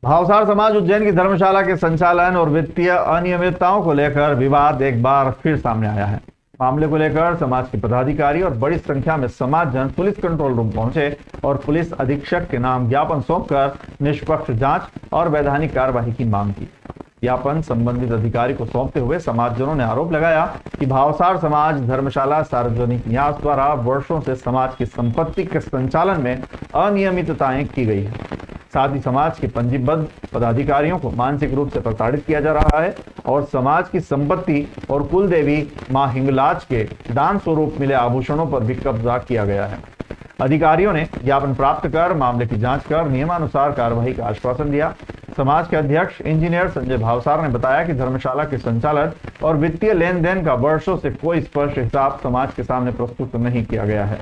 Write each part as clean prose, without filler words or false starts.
भावसार समाज उज्जैन की धर्मशाला के संचालन और वित्तीय अनियमितताओं को लेकर विवाद एक बार फिर सामने आया है। मामले को लेकर समाज के पदाधिकारी और बड़ी संख्या में समाज जन पुलिस कंट्रोल रूम पहुंचे और पुलिस अधीक्षक के नाम ज्ञापन सौंपकर निष्पक्ष जांच और वैधानिक कार्यवाही की मांग की। ज्ञापन संबंधित अधिकारी को सौंपते हुए समाजजनों ने आरोप लगाया कि भावसार समाज धर्मशाला सार्वजनिक न्यास द्वारा वर्षों से समाज की संपत्ति के संचालन में अनियमितताएं की गई है। साथ ही समाज के पंजीबद्ध पदाधिकारियों को मानसिक रूप से प्रताड़ित किया जा रहा है और समाज की संपत्ति और कुल देवी मां हिंगलाज के दान स्वरूप मिले आभूषणों पर भी कब्जा किया गया है। अधिकारियों ने ज्ञापन प्राप्त कर मामले की जांच कर नियमानुसार कार्रवाई का आश्वासन दिया। समाज के अध्यक्ष इंजीनियर संजय भावसार ने बताया कि धर्मशाला के संचालन और वित्तीय लेन देन का वर्षों से कोई स्पष्ट हिसाब समाज के सामने प्रस्तुत नहीं किया गया है।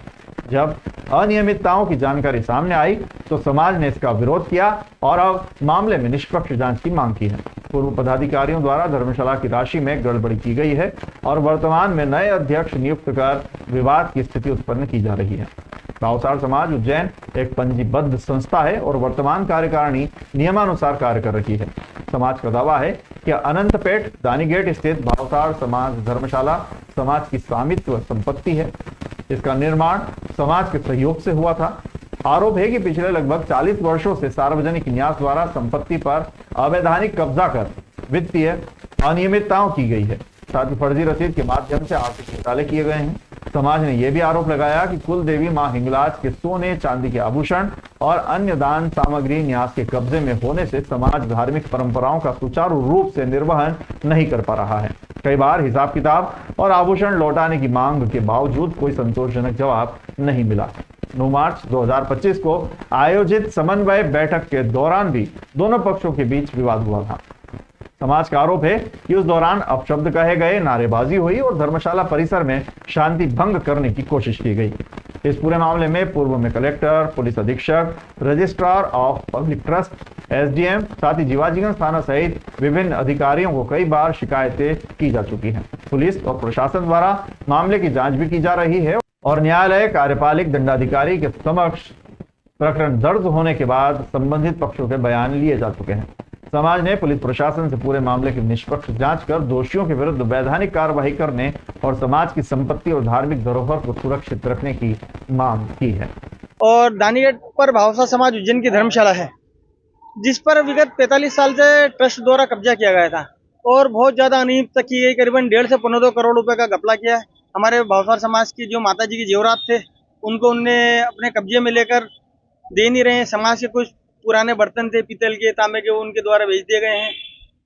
जब अनियमितताओं की जानकारी सामने आई तो समाज ने इसका विरोध किया और अब मामले में निष्पक्ष जांच की मांग की है। पूर्व पदाधिकारियों द्वारा धर्मशाला की राशि में गड़बड़ी की गई है और वर्तमान में नए अध्यक्ष नियुक्त कर विवाद की स्थिति उत्पन्न की जा रही है। भावसार समाज उज्जैन एक पंजीबद्ध संस्था है और वर्तमान कार्यकारिणी नियमानुसार कार्य कर रही है। समाज का दावा है कि अनंतपेट दानीगेट स्थित भावसार समाज धर्मशाला समाज की स्वामित्व संपत्ति है। इसका निर्माण समाज के सहयोग से हुआ था। आरोप है कि पिछले लगभग 40 वर्षों से सार्वजनिक न्यास द्वारा संपत्ति पर अवैधानिक कब्जा कर वित्तीय अनियमितताओं की गई है। साथ ही फर्जी रसीद के माध्यम से आर्थिक घोटाले किए गए हैं। समाज ने यह भी आरोप लगाया कि कुल देवी मां हिंगलाज के सोने चांदी के आभूषण और अन्य दान सामग्री न्यास के कब्जे में होने से समाज धार्मिक परंपराओं का सुचारू रूप से निर्वहन नहीं कर पा रहा है। कई बार हिसाब किताब और आभूषण लौटाने की मांग के बावजूद कोई संतोषजनक जवाब नहीं मिला। 9 मार्च 2025 को आयोजित समन्वय बैठक के दौरान भी दोनों पक्षों के बीच विवाद हुआ था। समाज का आरोप है कि उस दौरान अपशब्द कहे गए, नारेबाजी हुई और धर्मशाला परिसर में शांति भंग करने की कोशिश की गई। इस पूरे मामले में पूर्व में कलेक्टर, पुलिस अधीक्षक, registrar of public trust, SDM, साथ ही जीवाजीगंज थाना सहित विभिन्न अधिकारियों को कई बार शिकायतें की जा चुकी हैं। पुलिस और प्रशासन द्वारा मामले की जांच भी की जा रही है और न्यायालय कार्यपालिक दंडाधिकारी के समक्ष प्रकरण दर्ज होने के बाद संबंधित पक्षों के बयान लिए जा चुके हैं। समाज ने पुलिस प्रशासन से पूरे मामले की निष्पक्ष जांच कर दोषियों के विरुद्ध वैधानिक कार्रवाई करने और समाज की संपत्ति और धार्मिक धरोहर को सुरक्षित रखने की मांग की है। और दानीगेट पर भावसार समाज उज्जैन की धर्मशाला है, जिस पर विगत 45 साल से ट्रस्ट द्वारा कब्जा किया गया था और बहुत ज्यादा अनियमितता की गई। करीबन 1.5 से 2 करोड़ रुपए का घपला किया है। हमारे भावसार समाज की जो माता जी के जेवरात थे उनको उनने अपने कब्जे में लेकर दे नहीं रहे हैं। समाज के कुछ पुराने बर्तन थे पीतल के, तांबे के, वो उनके द्वारा बेच दिए गए हैं।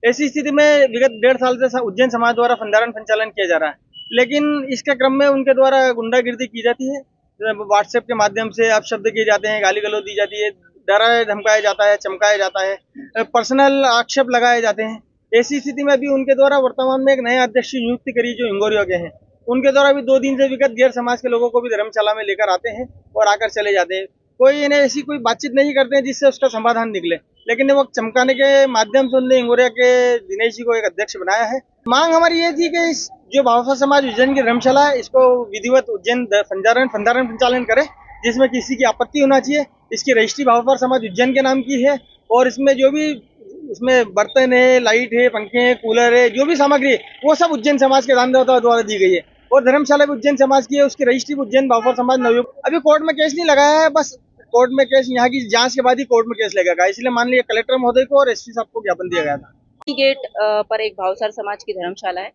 ऐसी स्थिति में विगत 1.5 साल से उज्जैन समाज द्वारा भंडारण संचालन किया जा रहा है, लेकिन इसके क्रम में उनके द्वारा गुंडागिर्दी की जाती है। व्हाट्सएप के माध्यम से अपशब्द किए जाते हैं, गाली गलौज दी जाती है, डराया धमकाया जाता है, चमकाया जाता है, पर्सनल आक्षेप लगाए जाते हैं। ऐसी स्थिति में भी उनके द्वारा वर्तमान में एक नए अध्यक्ष की नियुक्ति करी जो हिंगोरिया के हैं। उनके द्वारा भी 2 दिन से विगत गैर समाज के लोगों को भी धर्मशाला में लेकर आते हैं और आकर चले जाते हैं। कोई इन्हें ऐसी कोई बातचीत नहीं करते हैं जिससे उसका समाधान निकले, लेकिन वो चमकाने के माध्यम से उन्होंने हिंगोरिया के दिनेश जी को एक अध्यक्ष बनाया है। मांग हमारी ये थी कि जो भावसार समाज उज्जैन की धर्मशाला है इसको विधिवत उज्जैन भंडारण संचालन करे, जिसमें किसी की आपत्ति होना चाहिए। इसकी रजिस्ट्री भावसार समाज उज्जैन के नाम की है और इसमें जो भी उसमें बर्तन है, लाइट है, पंखे है, कूलर है, जो भी सामग्री है वो सब उज्जैन समाज के दानदाता द्वारा दी गई है और धर्मशाला भी उज्जैन समाज की है। उसकी रजिस्ट्री उज्जैन भावसार समाज नवयुग। अभी कोर्ट में केस नहीं लगाया है, बस कोर्ट में केस यहाँ की जांच के बाद ही कोर्ट में केस लगेगा। इसलिए मान लिया कलेक्टर महोदय को और एसपी साहब को ज्ञापन दिया गया था। गेट पर एक भावसार समाज की धर्मशाला है,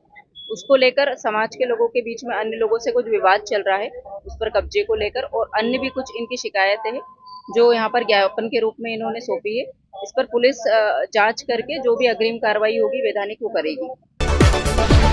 उसको लेकर समाज के लोगों के बीच में अन्य लोगों से कुछ विवाद चल रहा है, उस पर कब्जे को लेकर और अन्य भी कुछ इनकी शिकायतें हैं जो यहाँ पर ज्ञापन के रूप में इन्होंने सौंपी है। इस पर पुलिस जांच करके जो भी अग्रिम कार्रवाई होगी वैधानिक वो करेगी।